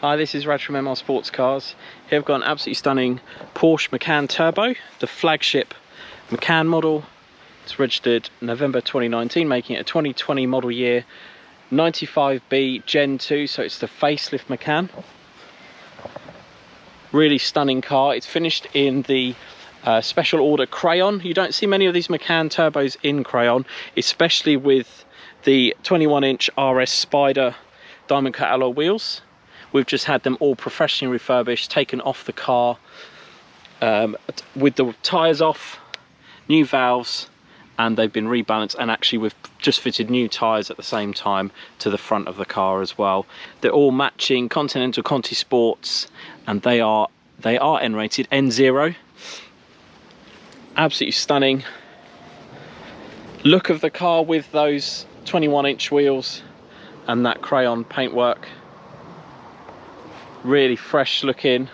Hi, this is Raj from MR Sports Cars. Here I've got an absolutely stunning Porsche Macan Turbo, the flagship Macan model. It's registered November 2019, making it a 2020 model year, 95B Gen 2, so it's the facelift Macan. Really stunning car. It's finished in the special order crayon. You don't see many of these Macan Turbos in crayon, especially with the 21-inch RS Spyder Diamond Cut alloy wheels. We've just had them all professionally refurbished, taken off the car with the tyres off, new valves, and they've been rebalanced, and actually we've just fitted new tyres at the same time to the front of the car as well. They're all matching Continental Contisports, and they are N-rated, N0. Absolutely stunning. Look of the car with those 21-inch wheels and that crayon paintwork. Really fresh looking,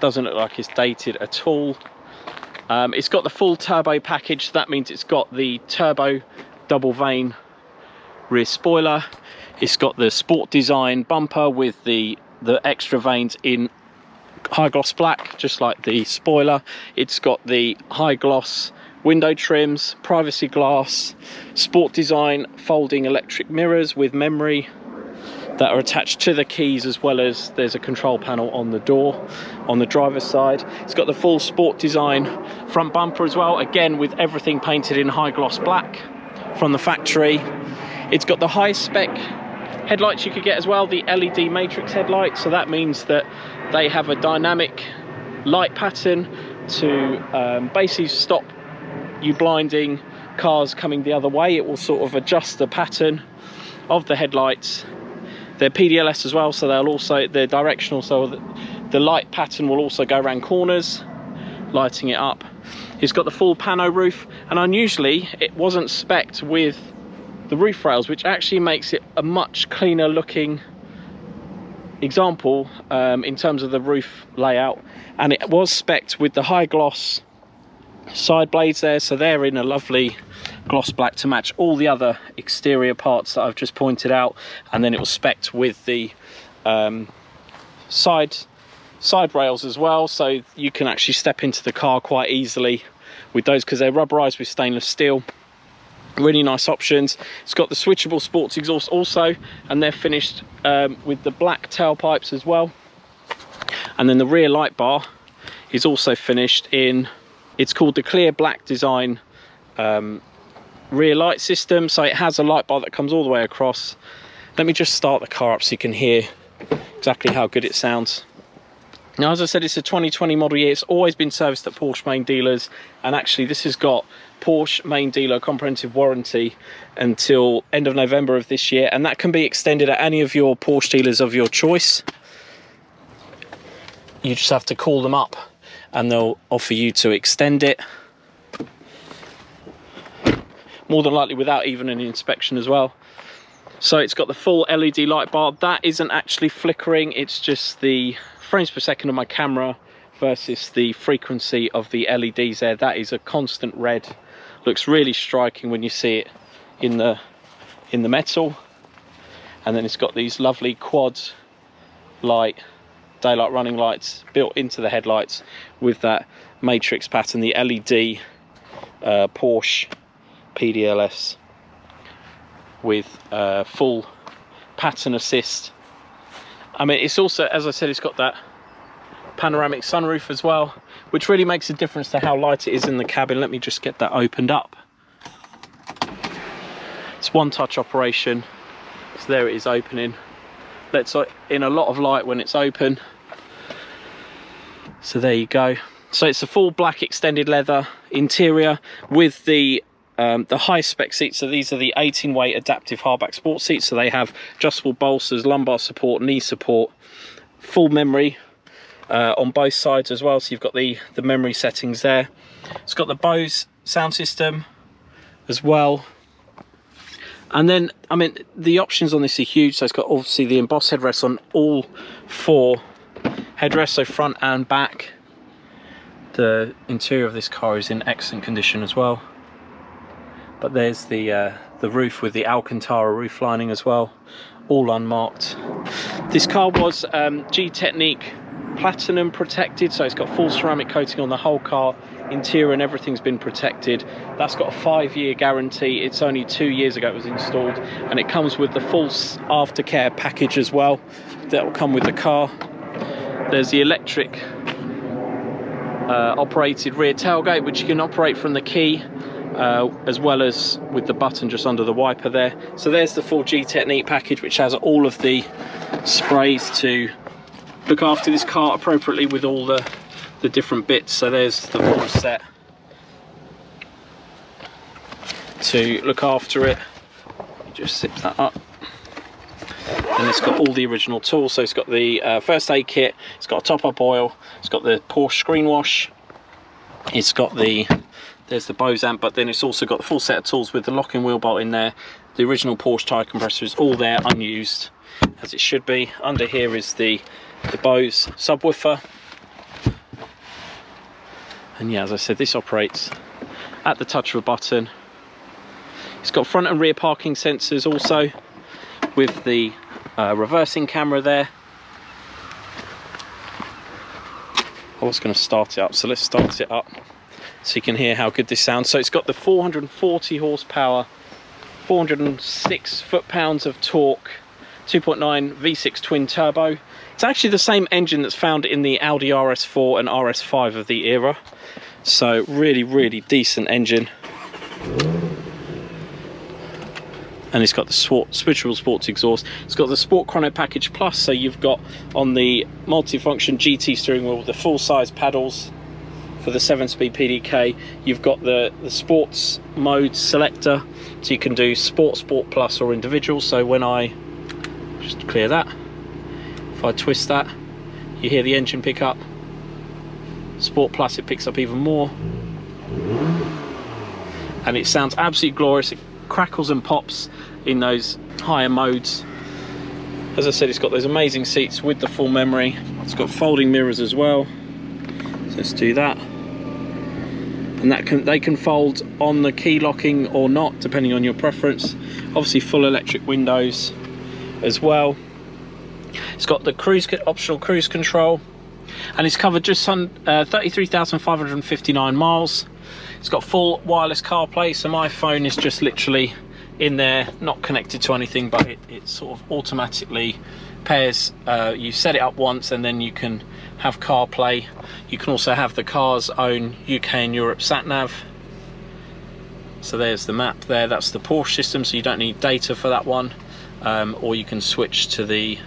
doesn't look like it's dated at all. It's got the full turbo package, so that means it's got the turbo double vane rear spoiler. It's got the sport design bumper with the extra vanes in high gloss black, just like the spoiler. It's got the high gloss window trims, privacy glass, sport design folding electric mirrors with memory that are attached to the keys, as well as there's a control panel on the door on the driver's side. It's got the full sport design front bumper as well, again with everything painted in high gloss black from the factory. It's got the high spec headlights you could get as well, the LED Matrix headlights, so that means that they have a dynamic light pattern to basically stop you blinding cars coming the other way. It will sort of adjust the pattern of the headlights. They're PDLS as well, so they're directional, so the light pattern will also go around corners, lighting it up. It's got the full Pano roof, and unusually it wasn't spec'd with the roof rails, which actually makes it a much cleaner looking example in terms of the roof layout. And it was spec'd with the high gloss side blades there, so they're in a lovely gloss black to match all the other exterior parts that I've just pointed out. And then it was spec'd with the side rails as well, so you can actually step into the car quite easily with those, because they're rubberized with stainless steel. Really nice options. It's got the switchable sports exhaust also, and they're finished with the black tailpipes as well. And then the rear light bar is also finished in, it's called the clear black design rear light system, so it has a light bar that comes all the way across. Let me just start the car up so you can hear exactly how good it sounds. Now, as I said, it's a 2020 model year. It's always been serviced at Porsche main dealers, and actually this has got Porsche main dealer comprehensive warranty until end of November of this year, and that can be extended at any of your Porsche dealers of your choice. You just have to call them up and they'll offer you to extend it, more than likely without even an inspection as well. So it's got the full LED light bar. That isn't actually flickering, it's just the frames per second of my camera versus the frequency of the LEDs there. That is a constant red. Looks really striking when you see it in the metal. And then it's got these lovely quad light daylight running lights built into the headlights with that matrix pattern, the LED Porsche PDLS with full pattern assist. I mean, it's also, as I said, it's got that panoramic sunroof as well, which really makes a difference to how light it is in the cabin. Let me just get that opened up. It's one touch operation, so there it is opening. Lets in a lot of light when it's open. So there you go. So it's a full black extended leather interior with the high spec seats. So these are the 18-way adaptive hardback sports seats, so they have adjustable bolsters, lumbar support, knee support, full memory on both sides as well, so you've got the memory settings there. It's got the Bose sound system as well. And then, I mean, the options on this are huge. So it's got obviously the embossed headrests on all four headrests, so front and back. The interior of this car is in excellent condition as well. But there's the roof with the Alcantara roof lining as well all unmarked. This car was G-Technique Platinum protected, so it's got full ceramic coating on the whole car. Interior and everything's been protected. That's got a 5-year guarantee. It's only 2 years ago it was installed, and it comes with the full aftercare package as well that will come with the car. There's the electric operated rear tailgate, which you can operate from the key, as well as with the button just under the wiper there. So there's the full G-Technique package, which has all of the sprays to look after this car appropriately with all the different bits. So there's the full set to look after it. Just zip that up. And it's got all the original tools. So it's got the first aid kit, it's got a top-up oil, it's got the Porsche screen wash, it's got there's the Bose amp, but then it's also got the full set of tools with the locking wheel bolt in there. The original Porsche tyre compressor is all there, unused, as it should be. Under here is the Bose subwoofer. And yeah, as I said, this operates at the touch of a button. It's got front and rear parking sensors also, with the reversing camera there. I was going to start it up, so let's start it up so you can hear how good this sounds. So it's got the 440 horsepower, 406 foot-pounds of torque, 2.9 V6 twin turbo. It's actually the same engine that's found in the Audi RS4 and RS5 of the era. So really, really decent engine. And it's got the switchable sports exhaust. It's got the Sport Chrono Package Plus, so you've got on the multifunction GT steering wheel the full-size paddles for the 7-speed PDK. You've got the sports mode selector, so you can do Sport, Sport Plus or individual. So when I just clear that, if I twist that, you hear the engine pick up. Sport Plus, it picks up even more, and it sounds absolutely glorious. It crackles and pops in those higher modes. As I said, it's got those amazing seats with the full memory. It's got folding mirrors as well, so let's do that. And they can fold on the key locking or not, depending on your preference. Obviously full electric windows as well. It's got the optional cruise control, and it's covered just on 33,559 miles. It's got full wireless CarPlay, so my phone is just literally in there, not connected to anything, but it sort of automatically pairs. You set it up once and then you can have CarPlay. You can also have the car's own UK and Europe sat-nav. So there's the map there, that's the Porsche system, so you don't need data for that one. Or you can switch to the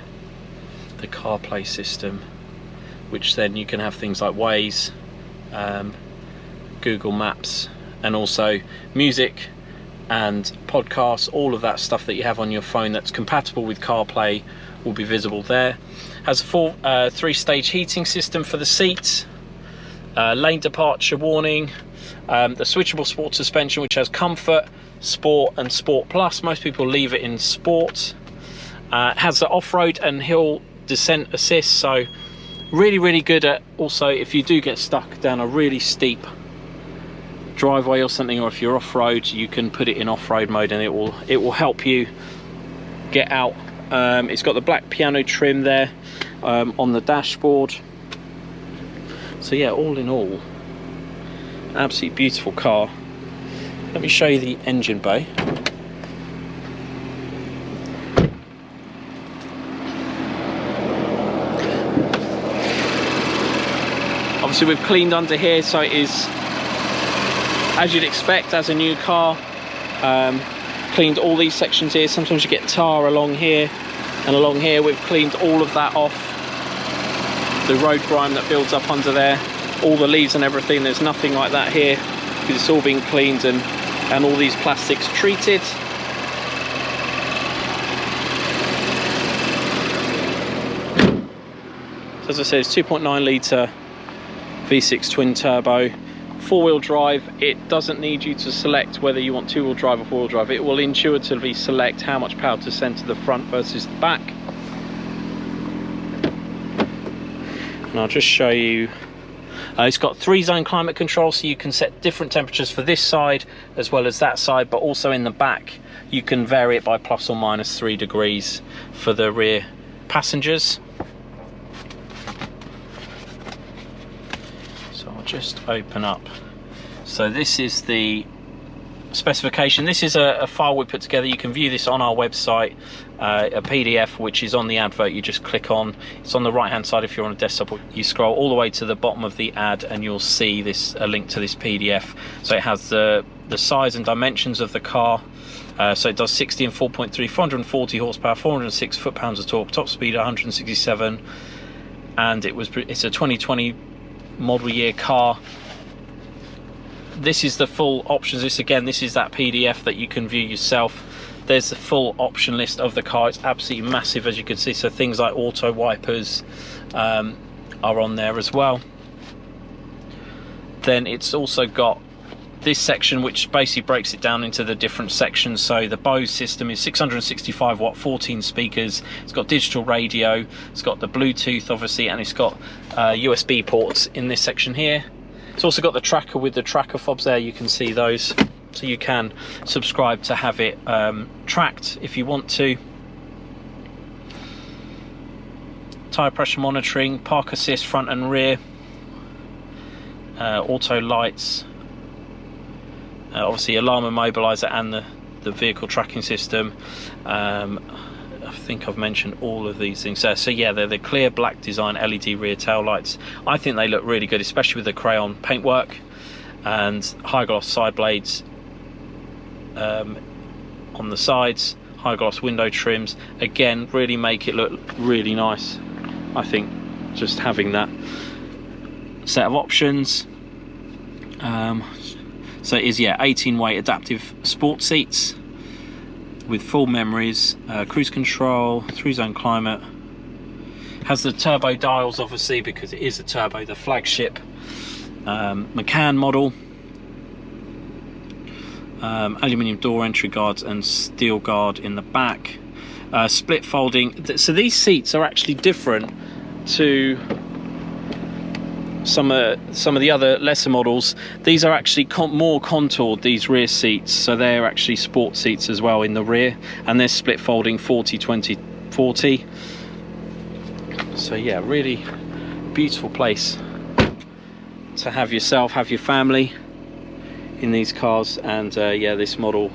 CarPlay system, which then you can have things like Waze, Google Maps, and also music and podcasts. All of that stuff that you have on your phone that's compatible with CarPlay will be visible there. Has a full 3-stage heating system for the seats, lane departure warning, the switchable sports suspension, which has comfort, sport and sport plus. Most people leave it in sport. Has the off-road and hill descent assist, so really, really good at also if you do get stuck down a really steep driveway or something, or if you're off-road, you can put it in off-road mode and it will help you get out. It's got the black piano trim there on the dashboard. So yeah, all in all, absolutely beautiful car. Let me show you the engine bay. Obviously we've cleaned under here, so it is as you'd expect as a new car. Cleaned all these sections here. Sometimes you get tar along here and along here. We've cleaned all of that off, the road grime that builds up under there, all the leaves and everything. There's nothing like that here because it's all been cleaned and all these plastics treated. So as I said, it's 2.9 litre V6 twin turbo, 4-wheel drive. It doesn't need you to select whether you want 2-wheel drive or 4-wheel drive. It will intuitively select how much power to send to the front versus the back. And I'll just show you It's got 3-zone climate control, so you can set different temperatures for this side as well as that side, but also in the back you can vary it by plus or minus 3 degrees for the rear passengers. So I'll just open up. So this is the specification. This is a file we put together. You can view this on our website, a PDF which is on the advert. You just click on, it's on the right hand side if you're on a desktop. You scroll all the way to the bottom of the ad and you'll see this, a link to this PDF. So it has the size and dimensions of the car. So it does 60 and 4.3, 440 horsepower, 406 foot-pounds of torque, top speed 167, and it's a 2020 model year car. This is the full options. This is that PDF that you can view yourself. There's the full option list of the car. It's absolutely massive, as you can see. So things like auto wipers are on there as well. Then it's also got this section which basically breaks it down into the different sections. So the Bose system is 665 watt, 14 speakers. It's got digital radio, it's got the Bluetooth obviously, and it's got USB ports in this section here. It's also got the tracker with the tracker fobs there. You can see those, so you can subscribe to have it tracked if you want to. Tyre pressure monitoring, park assist front and rear, auto lights, obviously alarm immobilizer and the vehicle tracking system. I think I've mentioned all of these things there. So yeah, they're the clear black design LED rear tail lights. I think they look really good, especially with the crayon paintwork, and high gloss side blades on the sides, high gloss window trims. Again, really make it look really nice. I think just having that set of options. So it is, yeah, 18-way adaptive sport seats with full memories, cruise control, 3-zone climate. Has the turbo dials, obviously, because it is a turbo, the flagship Macan model. Aluminium door entry guards and steel guard in the back. Split folding. So these seats are actually different to some of the other lesser models. These are actually more contoured, these rear seats, so they're actually sport seats as well in the rear, and they're split folding 40 20 40. So yeah, really beautiful place to have yourself, have your family in these cars. And yeah, this model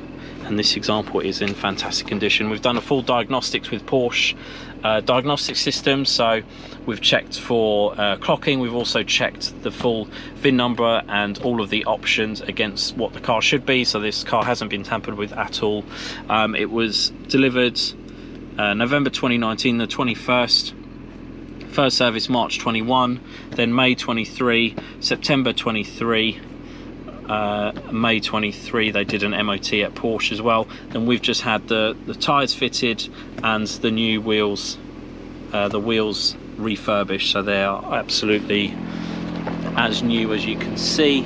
and this example is in fantastic condition. We've done a full diagnostics with Porsche diagnostic system, so we've checked for clocking. We've also checked the full VIN number and all of the options against what the car should be, so this car hasn't been tampered with at all. It was delivered November 2019, the 21st. First service March 21, then May 23, September 23, May 23 they did an MOT at Porsche as well. Then we've just had the tyres fitted and the new wheels, the wheels refurbished, so they are absolutely as new as you can see.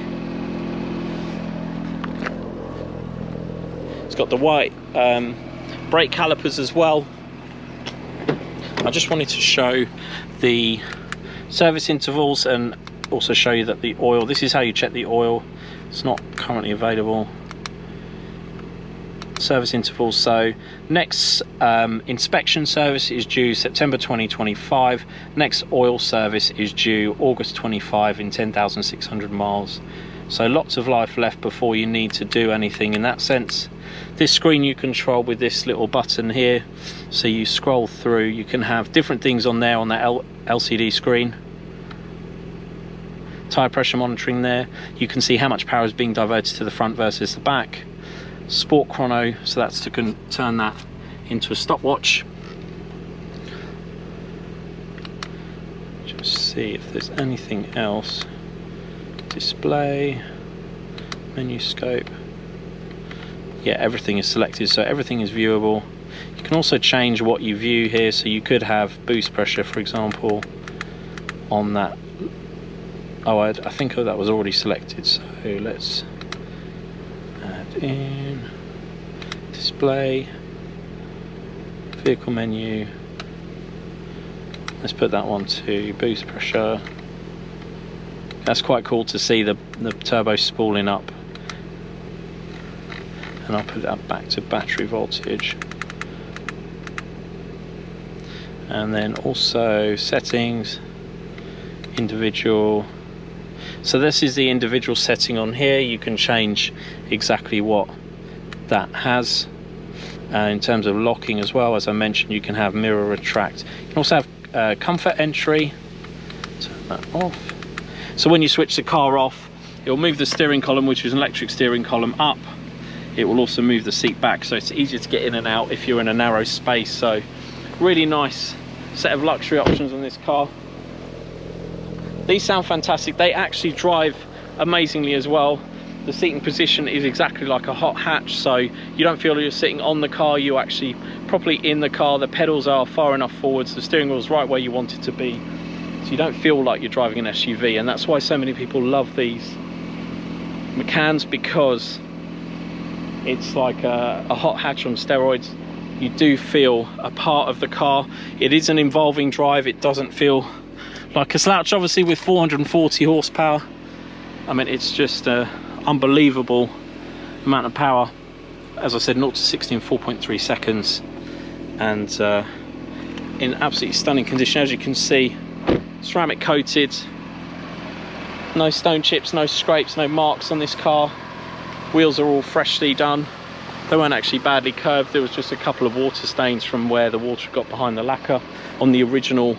It's got the white brake calipers as well. I just wanted to show the service intervals and also show you that the oil, this is how you check the oil. It's not currently available. Service intervals. So next inspection service is due September 2025. Next oil service is due August 25 in 10,600 miles. So lots of life left before you need to do anything in that sense. This screen you control with this little button here. So you scroll through, you can have different things on there on that LCD screen. Tyre pressure monitoring there. You can see how much power is being diverted to the front versus the back. Sport chrono, so that's to turn that into a stopwatch. Just see if there's anything else. Display, menu scope. Yeah, everything is selected, so everything is viewable. You can also change what you view here, so you could have boost pressure, for example, on that. Oh, I think that was already selected, so let's add in display, vehicle menu. Let's put that one to boost pressure. That's quite cool to see the turbo spooling up. And I'll put that back to battery voltage. And then also settings, individual. So this is the individual setting on here. You can change exactly what that has. In terms of locking as well, as I mentioned, you can have mirror retract. You can also have comfort entry. Turn that off. So when you switch the car off, it will move the steering column, which is an electric steering column, up. It will also move the seat back, so it's easier to get in and out if you're in a narrow space. So really nice set of luxury options on this car. These sound fantastic. They actually drive amazingly as well. The seating position is exactly like a hot hatch, so you don't feel you're sitting on the car, you're actually properly in the car. The pedals are far enough forwards, the steering wheel is right where you want it to be, so you don't feel like you're driving an SUV. And that's why so many people love these Macans, because it's like a hot hatch on steroids. You do feel a part of the car. It is an involving drive. It doesn't feel like a slouch. Obviously with 440 horsepower, I mean, it's just unbelievable amount of power. As I said, 0 to 60 in 4.3 seconds, and in absolutely stunning condition. As you can see, ceramic coated, no stone chips, no scrapes, no marks on this car. Wheels are all freshly done. They weren't actually badly curved. There was just a couple of water stains from where the water got behind the lacquer on the original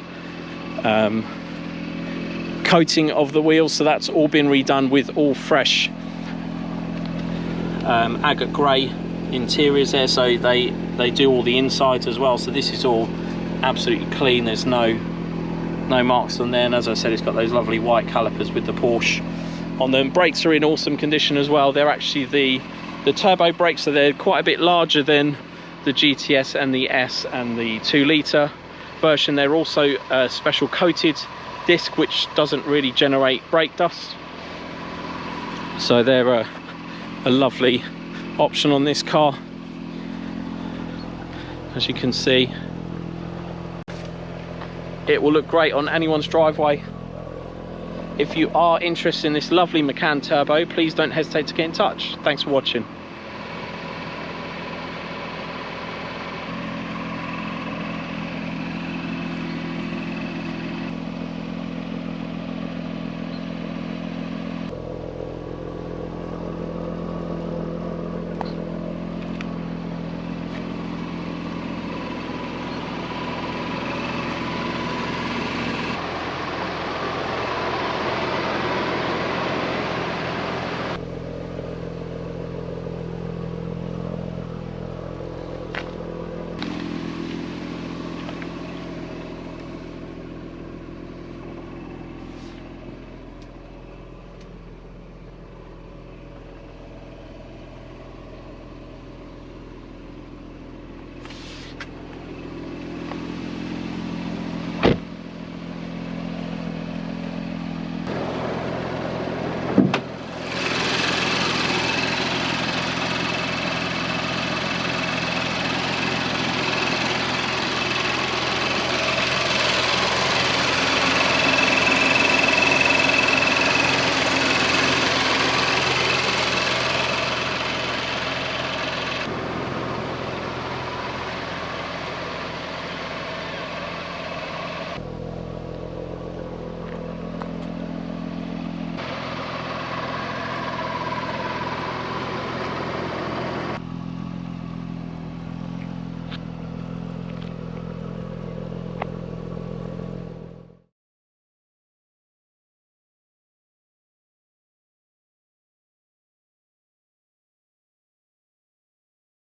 coating of the wheels, so that's all been redone with all fresh agate grey interiors there. So they do all the insides as well, so this is all absolutely clean. There's no marks on there, and as I said, it's got those lovely white calipers with the Porsche on them. Brakes are in awesome condition as well. They're actually the turbo brakes, so they're quite a bit larger than the GTS and the S and the 2-litre version. They're also a special coated disc which doesn't really generate brake dust, so they're a lovely option on this car. As you can see, it will look great on anyone's driveway. If you are interested in this lovely Macan Turbo, please don't hesitate to get in touch. Thanks for watching.